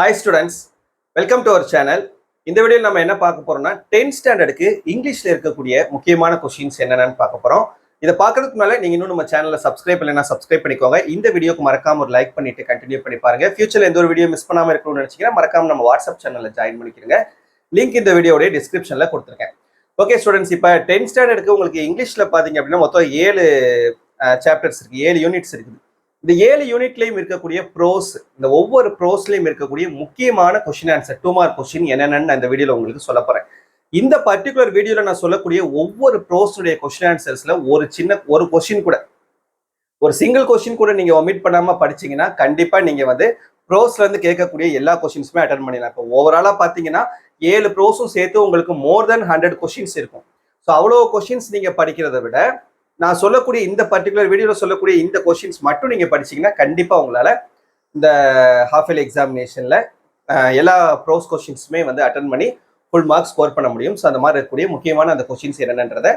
Hi students, welcome to our channel. இந்த வீடியோவில் நம்ம என்ன பார்க்க போறோம்னா 10th ஸ்டாண்டர்டுக்கு இங்கிலீஷ்ல இருக்கக்கூடிய முக்கியமான கொஸ்டின்ஸ் என்னென்னு பார்க்க போறோம். இதை பார்க்கறதுக்கு முன்னால நீங்க இன்னும் நம்ம சேனலை சப்ஸ்கிரைப் பண்ணலைன்னா சப்ஸ்கிரைப் பண்ணிக்கோங்க. இந்த வீடியோக்கு மறக்காம ஒரு லைக் பண்ணிட்டு கண்டினியூ பண்ணி பாருங்க. ஃபியூச்சர்ல எந்த ஒரு வீடியோ மிஸ் பண்ணாம இருக்கணும்னு நினைச்சீங்கன்னா மறக்காம நம்ம வாட்ஸ்அப் சேனல்ல ஜாயின் பண்ணிக்கிறங்க. லிங்க் இந்த வீடியோடைய டிஸ்கிரிப்ஷன்ல கொடுத்துருக்கேன். ஓகே ஸ்டூடெண்ட்ஸ், இப்போ 10th ஸ்டாண்டர்டுக்கு உங்களுக்கு இங்கிலீஷ்ல பாத்தீங்க அப்படின்னா மொத்தம் 7 சாப்டர்ஸ் இருக்கு, 7 யூனிட்ஸ் இருக்குது. இந்த 7 யூனிட்லயும் இருக்கக்கூடிய ப்ரோஸ், இந்த ஒவ்வொரு ப்ரோஸ்லயும் இருக்கக்கூடிய முக்கியமான கொஸ்டின் ஆன்சர் 2 மார்க் கொஸ்டின் என்னென்னு நான் இந்த வீடியோல உங்களுக்கு சொல்ல போறேன். இந்த பர்டிகுலர் வீடியோல நான் சொல்லக்கூடிய ஒவ்வொரு ப்ரோஸுடைய கொஸ்டின் ஆன்சர்ஸ்ல ஒரு கொஸ்டின் கூட, ஒரு சிங்கிள் கொஸ்டின் கூட நீங்க ஒமிட் பண்ணாம படிச்சீங்கன்னா கண்டிப்பா நீங்க ப்ரோஸ்ல இருந்து கேட்கக்கூடிய எல்லா கொஸ்டின்ஸுமே அட்டன் பண்ணிடலாம். இப்போ ஓவராலா பாத்தீங்கன்னா 7 ப்ரோஸும் சேர்த்து உங்களுக்கு மோர் தென் 100 கொஸ்டின்ஸ் இருக்கும். ஸோ அவ்வளோ கொஸ்டின்ஸ் நீங்க படிக்கிறத விட நான் சொல்லக்கூடிய இந்த பர்டிகுலர் வீடியோவில் சொல்லக்கூடிய இந்த கொஸ்டின்ஸ் மட்டும் நீங்கள் படிச்சீங்கன்னா கண்டிப்பாக உங்களால் இந்த ஹாஃப் இயர்லி எக்ஸாமினேஷனில் எல்லா ப்ரோஸ் கொஸ்டின்ஸுமே அட்டன் பண்ணி ஃபுல் மார்க் ஸ்கோர் பண்ண முடியும். ஸோ அந்த மாதிரி இருக்கக்கூடிய முக்கியமான அந்த கொஸ்டின்ஸ் என்னென்னன்றதை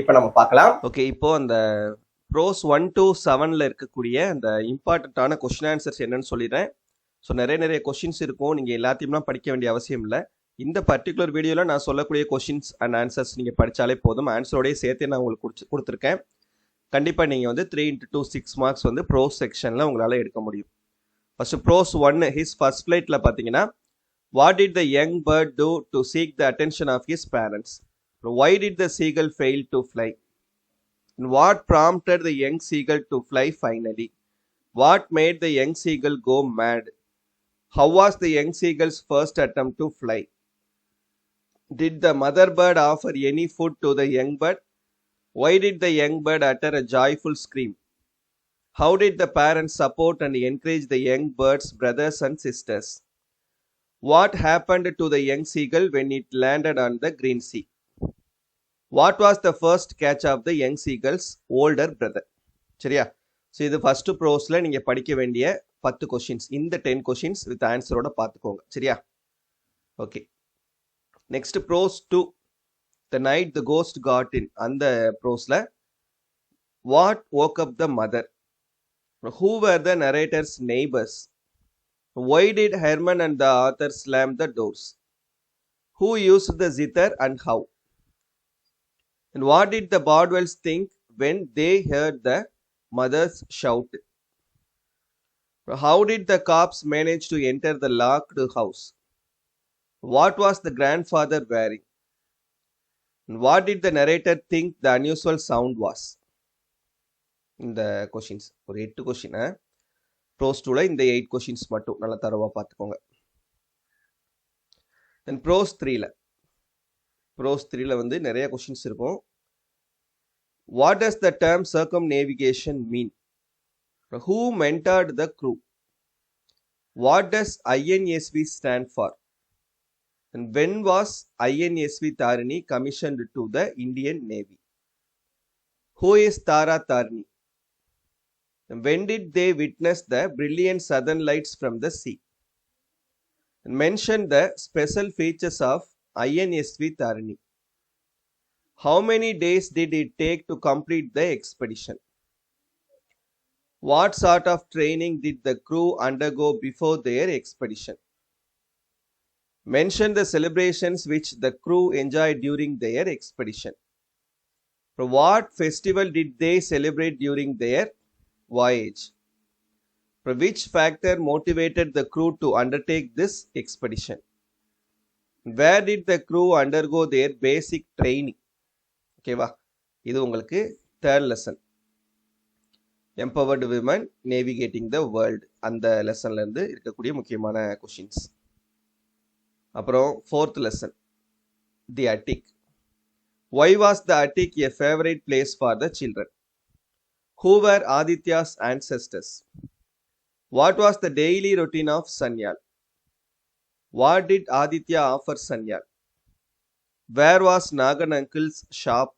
இப்போ நம்ம பார்க்கலாம். ஓகே, இப்போ அந்த ப்ரோஸ் 1 to 7 இருக்கக்கூடிய அந்த இம்பார்ட்டண்ட்டான கொஸ்டின் ஆன்சர்ஸ் என்னன்னு சொல்லிடுறேன். ஸோ நிறைய கொஸ்டின்ஸ் இருக்கும், நீங்கள் எல்லாத்தையும்லாம் படிக்க வேண்டிய அவசியம் இல்லை. இந்த பர்டிகுலர் வீடியோவில் நான் சொல்லக்கூடிய கொஸ்டின்ஸ் அண்ட் ஆன்சர்ஸ் நீங்கள் படித்தாலே போதும். ஆன்சரோடய சேர்த்து நான் உங்களுக்கு கொடுத்துருக்கேன். கண்டிப்பாக நீங்கள் 3 into 2 6 மார்க்ஸ் ப்ரோஸ் செக்ஷனில் உங்களால் எடுக்க முடியும். ஃபர்ஸ்ட் ப்ரோஸ் 1 ஹிஸ் ஃபர்ஸ்ட் ஃப்ளைட்டில் பார்த்தீங்கன்னா, what did the young bird do to seek the attention of his parents? Why did the seagull fail to fly? What prompted the young seagull to fly finally? What made the young seagull go mad? How was the young seagull's first attempt to fly? Did the mother bird offer any food to the young bird? Why did the young bird utter a joyful scream? How did the parents support and encourage the young bird's brothers and sisters? What happened to the young seagull when it landed on the green sea? What was the first catch of the young seagull's older brother? சரியா? So இது first ப்ரோஸில் நீங்கள் படிக்க வேண்டிய 10 questions. இந்த 10 questions with ஆன்சரோட பார்த்துக்கோங்க. சரியா? Okay, next prose 2 the night the ghost got in. அந்த ப்ரோஸில் what woke up the mother? Who were the narrator's neighbors? Why did Herman and the author slam the doors? Who used the zither and how? And what did the Bardwells think when they heard the mother's shout? How did the cops manage to enter the locked house? What was the grandfather wearing? And what did the narrator think the unusual sound was? இந்த questions ஒரு 8 question. Pros 2ல இந்த 8 questions மட்டும் நல்லா தரவா பார்த்துக்கோங்க. தென் pros 3ல நிறைய questions இருக்கும். What does the term circumnavigation mean? Who mentored the crew? What does INSV stand for? And when was INSV Tarini commissioned to the Indian Navy? Who is Tara Tarini? And when did they witness the brilliant southern lights from the sea? And mention the special features of INSV Tarini. How many days did it take to complete the expedition? What sort of training did the crew undergo before their expedition? Mention the celebrations which the crew enjoyed during their expedition. What festival did they celebrate during their voyage? Which factor motivated the crew to undertake this expedition? Where did the crew undergo their basic training? ஓகேவா? இது உங்களுக்கு 3rd lesson, empowered women navigating the world. அந்த லெசன்ல இருந்து இருக்கக்கூடிய முக்கியமான questions. அப்புறம் 4th lesson the அட்டிக். Why was the Attic a favorite place for the children? Who were Aditya's ancestors? What was the daily routine of Sanyal? What did Aditya offer Sanyal? Where was Nagan uncle's shop?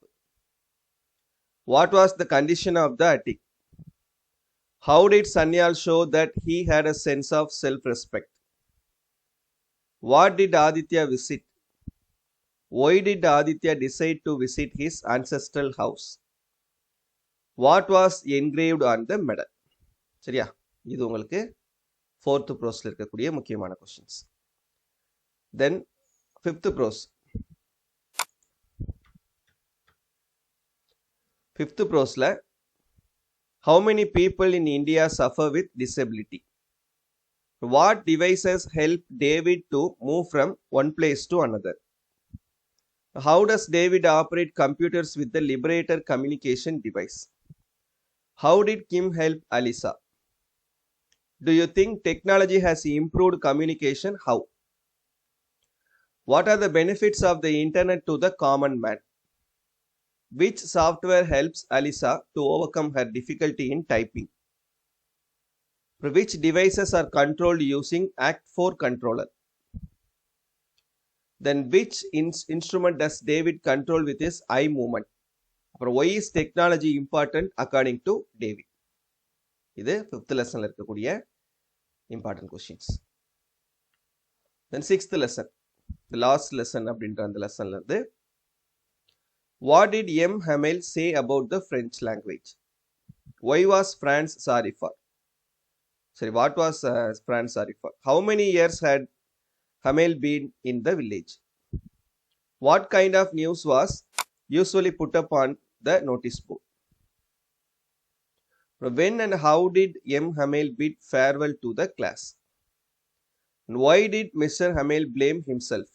What was the condition of the attic? How did Sanyal show that he had a sense of self-respect? What did Aditya visit? Why did Aditya decide to visit his ancestral house? What was engraved on the medal? சரியா? இது உங்களுக்கு 4th ப்ரோஸ்ல இருக்கக்கூடிய முக்கியமான questions. Then 5th prose. 5th ப்ரோஸ்ல how many people in India suffer with disability? What devices help David to move from one place to another? How does David operate computers with the Liberator communication device? How did Kim help Alisa? Do you think technology has improved communication? How? What are the benefits of the internet to the common man? Which software helps Alisa to overcome her difficulty in typing? Which devices are controlled using Act 4 controller? Then which instrument does David control with his eye movement? Why is technology important according to David? இது 5th lesson இருக்கக்கூடிய important questions. Then 6th lesson, the last lesson அப்படின்ற அந்த லெசன்ல இருந்து what did M. Hamel say about the French language? Why was France sorry for? Sorry, what was France sorry for? How many years had Hamel been in the village? What kind of news was usually put up on the notice board? When and how did M. Hamel bid farewell to the class? And why did Mr. Hamel blame himself?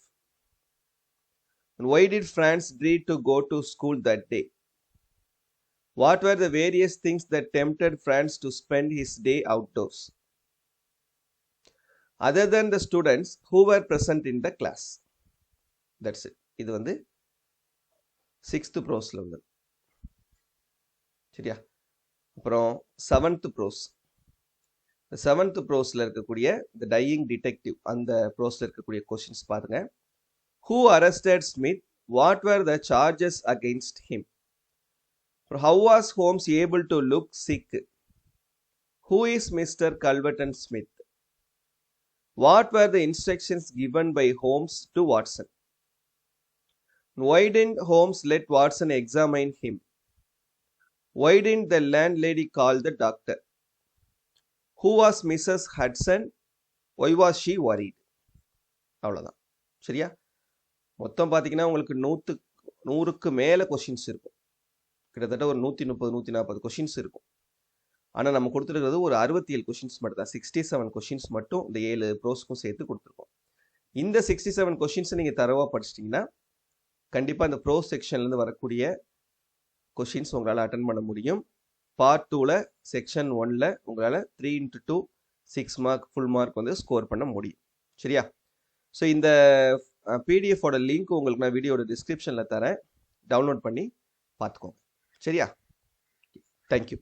And why did France dread to go to school that day? What were the various things that tempted France to spend his day outdoors? Other than the students who were present in the class. That's it. இது வந்து 6th ப்ரோஸ்ல உள்ளது. சரியா? அப்புறம் 7th pros. 7th ப்ரோஸ்ல இருக்கக்கூடிய the dying detective அந்த ப்ரோஸ்ல இருக்கக்கூடிய questions பாருங்க. Who arrested Smith? What were the charges against him? How was Holmes able to look sick? Who is Mr. Culverton Smith? What were the instructions given by Holmes to Watson? Why didn't Holmes let Watson examine him? Why didn't the landlady call the doctor? Who was Mrs. Hudson? Why was she worried? அவ்வளோதான். சரியா? மொத்தம் பார்த்தீங்கன்னா உங்களுக்கு 100க்கு மேலே questions இருக்கும். கிட்டத்தட்ட ஒரு 130-140 கொஷின்ஸ் இருக்கும். ஆனால் நம்ம கொடுத்துருக்கிறது ஒரு 67 கொஷின்ஸ் மட்டும் தான். 67 கொஷின்ஸ் மட்டும் இந்த 7 ப்ரோஸ்க்கும் சேர்த்து கொடுத்துருக்கோம். இந்த 67 கொஷின்ஸை நீங்கள் தரவாக படிச்சிட்டிங்கன்னா கண்டிப்பாக இந்த ப்ரோஸ் செக்ஷன்லேருந்து வரக்கூடிய கொஷின்ஸ் உங்களால் அட்டன் பண்ண முடியும். பார்ட் 2ல் செக்ஷன் 1ல் உங்களால் 3x2 6 மார்க் ஃபுல் மார்க் வந்து ஸ்கோர் பண்ண முடியும். சரியா? ஸோ இந்த பிடிஎஃபோட லிங்க் உங்களுக்கு நான் வீடியோட டிஸ்கிரிப்ஷனில் தரேன். டவுன்லோட் பண்ணி பார்த்துக்கோங்க. சரியா? தேங்க்யூ.